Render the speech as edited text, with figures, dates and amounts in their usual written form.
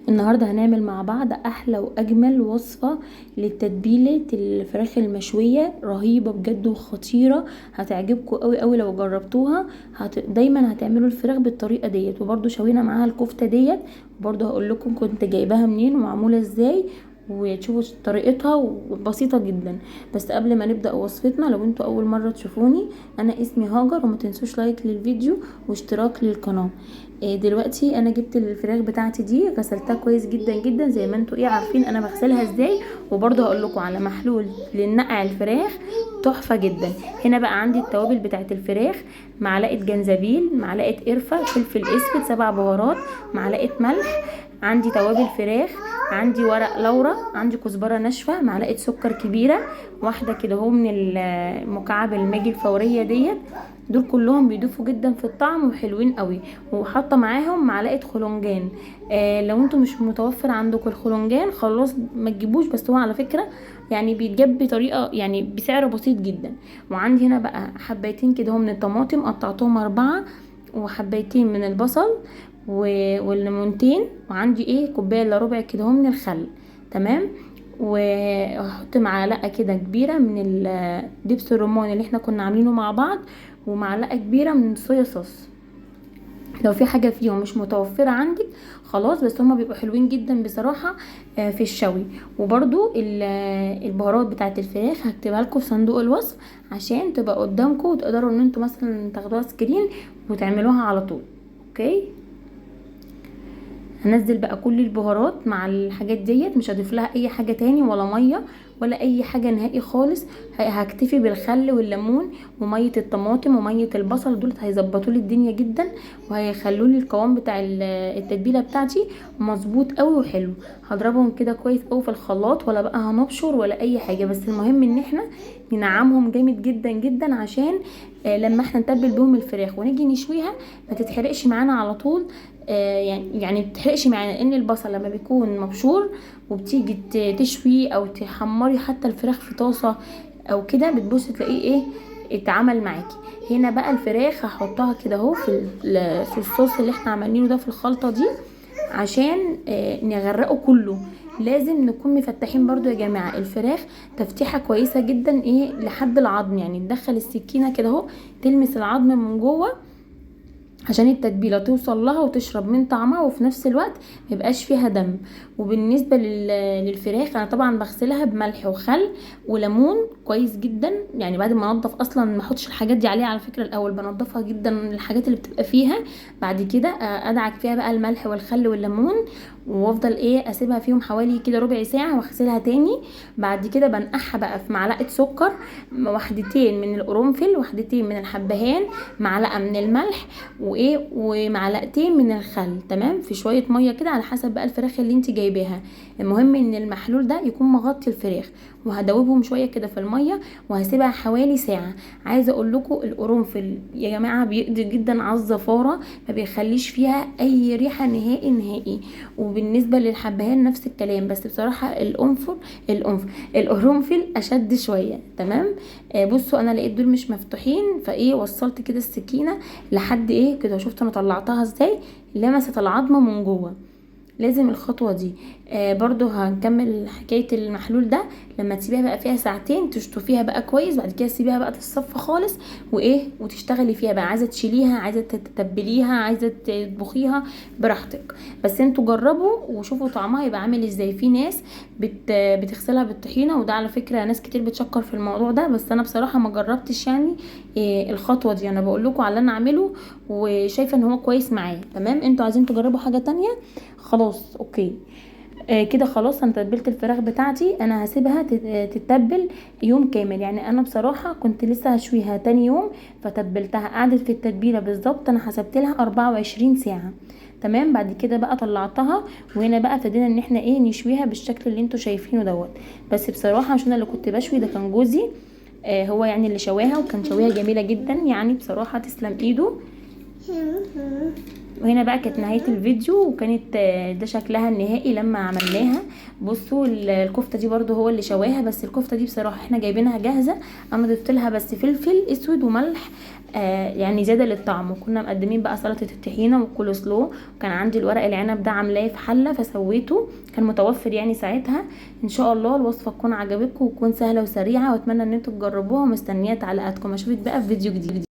النهاردة هنعمل مع بعض احلى واجمل وصفة لتتبيلة الفراخ المشوية، رهيبة بجد وخطيرة. هتعجبكم قوي قوي لو جربتوها. دايما هتعملوا الفراخ بالطريقة ديت، وبرده شوينا معاها الكفتة ديت، وبرده هقول لكم كنت جايباها منين ومعمولة ازاي، وتشوفوا طريقتها وبسيطة جدا. بس قبل ما نبدأ وصفتنا، لو انتوا اول مرة تشوفوني، انا اسمي هاجر، وما تنسوش لايك للفيديو واشتراك للقناة. دلوقتي انا جبت الفراخ بتاعتي دي، غسلتها كويس جدا جدا زي ما انتوا عارفين انا بغسلها ازاي. وبرضه هقول لكم على محلول للنقع الفراخ تحفه جدا. هنا بقى عندي التوابل بتاعت الفراخ: معلقه جنزبيل، معلقه قرفه، فلفل اسود، 7 بهارات، معلقه ملح. عندي توابل فراخ، عندي ورق لورا، عندي كزبره ناشفه، معلقه سكر كبيره، واحده كده اهو من المكعب الماجي الفوريه ديت. دول كلهم بيضيفوا جدا في الطعم وحلوين قوي. وحاطه معاهم معلقه خلنجان. لو انتوا مش متوفر عندكم الخلنجان خلاص ما تجيبوش، بس هو على فكره يعني بيتجاب بطريقه يعني بسعر بسيط جدا. وعندي هنا بقى حبايتين كده هم من الطماطم، قطعتهم 4، وحبايتين من البصل والليمونتين، وعندي كوبايه الا ربع كده هم من الخل. تمام. وهحط معلقه كده كبيره من دبس الرمان اللي احنا كنا عاملينه مع بعض، ومعلقه كبيره من الصويا صوص. لو في حاجه فيهم مش متوفره عندك خلاص، بس هما بيبقوا حلوين جدا بصراحه في الشوي. وبرده البهارات بتاعه الفراخ هكتبها لكم في صندوق الوصف عشان تبقى قدامكم، وتقدروا ان انتوا مثلا تاخدوها سكرين وتعملوها على طول. اوكي. هنزل بقى كل البهارات مع الحاجات ديت، مش هضيف لها اي حاجه تاني ولا ميه ولا اي حاجه نهائي خالص. هكتفي بالخل والليمون وميه الطماطم وميه البصل، دول هيظبطوا لي الدنيا جدا، وهيخلوا لي القوام بتاع التتبيله بتاعتي مظبوط قوي وحلو. هضربهم كده كويس قوي في الخلاط، ولا بقى هنبشر ولا اي حاجه، بس المهم ان احنا ننعمهم جامد جدا جدا عشان لما احنا نتبل بهم الفراخ ونيجي نشويها ما تتحرقش معانا على طول. يعني بتحرقش معانا، لان البصل لما بيكون مبشور وبتيجي تشوي او تحمري حتى الفراخ في طاسه او كده، بتبص تلاقيه اتعمل معاكي. هنا بقى الفراخ هحطها كده اهو في الصوص اللي احنا عاملينه ده، في الخلطه دي، عشان نغرقه كله. لازم نكون مفتحين برضو يا جماعه الفراخ تفتيحه كويسه جدا لحد العظم، يعني ندخل السكينه كده اهو تلمس العظم من جوه، عشان التتبيله توصل لها وتشرب من طعمها، وفي نفس الوقت ميبقاش فيها دم. وبالنسبه للفراخ، انا طبعا بغسلها بملح وخل وليمون كويس جدا. يعني بعد ما انضف اصلا ما احطش الحاجات دي عليها على فكره، الاول بنضفها جدا من الحاجات اللي بتبقى فيها، بعد كده ادعك فيها بقى الملح والخل والليمون، وافضل اسيبها فيهم حوالي كده ربع ساعه واغسلها تاني. بعد كده بنقعها بقى في معلقه سكر، وحدتين من القرنفل، وحدتين من الحبهان، معلقه من الملح، ومعلقتين من الخل. تمام. في شويه ميه كده على حسب بقى الفراخ اللي انت جايباها. المهم ان المحلول ده يكون مغطي الفراخ، وهدوبهم شويه كده في الميه، وهسيبها حوالي ساعه. عايزه اقول لكم القرنفل يا جماعه بيقضي جدا على الزفاره، ما بيخليش فيها اي ريحه نهائي نهائي. وبالنسبه للحبهان نفس الكلام، بس بصراحه القرنفل اشد شويه. تمام. بصوا انا لقيت دول مش مفتوحين، وصلت كده السكينه لحد كده، شفت انا طلعتها ازاي، لمست العظمه من جوه. لازم الخطوه دي. برضو هنكمل حكايه المحلول ده لما تسيبيها بقى فيها ساعتين، تشطفيها بقى كويس، بعد كده تسيبيها بقى تتصفى خالص، وتشتغلي فيها بقى. عايزه تشيليها، عايزه تتبليها، عايزه تطبخيها، براحتك. بس انتوا جربوا وشوفوا طعمها يبقى عامل ازاي. في ناس بتغسلها بالطحينه، وده على فكره ناس كتير بتشكر في الموضوع ده، بس انا بصراحه ما جربتش يعني الخطوه دي. انا بقول لكم على اللي انا اعمله وشايفه ان هو كويس معايا. تمام. انتوا عايزين تجربوا حاجه تانية خلاص اوكي. كده خلاص انا تتبلت الفراخ بتاعتي. انا هسيبها تتبل يوم كامل. يعني انا بصراحة كنت لسه هشويها تاني يوم، فتبلتها قعدت في التتبيلة بالظبط انا حسبت لها 24 ساعة. تمام. بعد كده بقى طلعتها، وهنا بقى ابتدينا ان احنا نشويها بالشكل اللي انتوا شايفينه دوت. بس بصراحة عشان انا اللي كنت بشوي، ده كان جوزي هو يعني اللي شواها، وكان شواها جميلة جدا يعني بصراحة، تسلم ايده. وهنا بقى كانت نهاية الفيديو، وكانت ده شكلها النهائي لما عملناها. بصوا الكفتة دي برضو هو اللي شواها، بس الكفتة دي بصراحة احنا جايبينها جاهزة. انا ضفت لها بس فلفل اسود وملح يعني زياده للطعم. وكنا مقدمين بقى سلطه الطحينه والكول سلو، وكان عندي الورق العنب ده عاملاه في حله فسويته، كان متوفر يعني ساعتها. ان شاء الله الوصفه تكون عجبتكم وتكون سهله وسريعه، واتمنى ان انتوا تجربوها، ومستنيه تعليقاتكم. اشوفك بقى في فيديو جديد.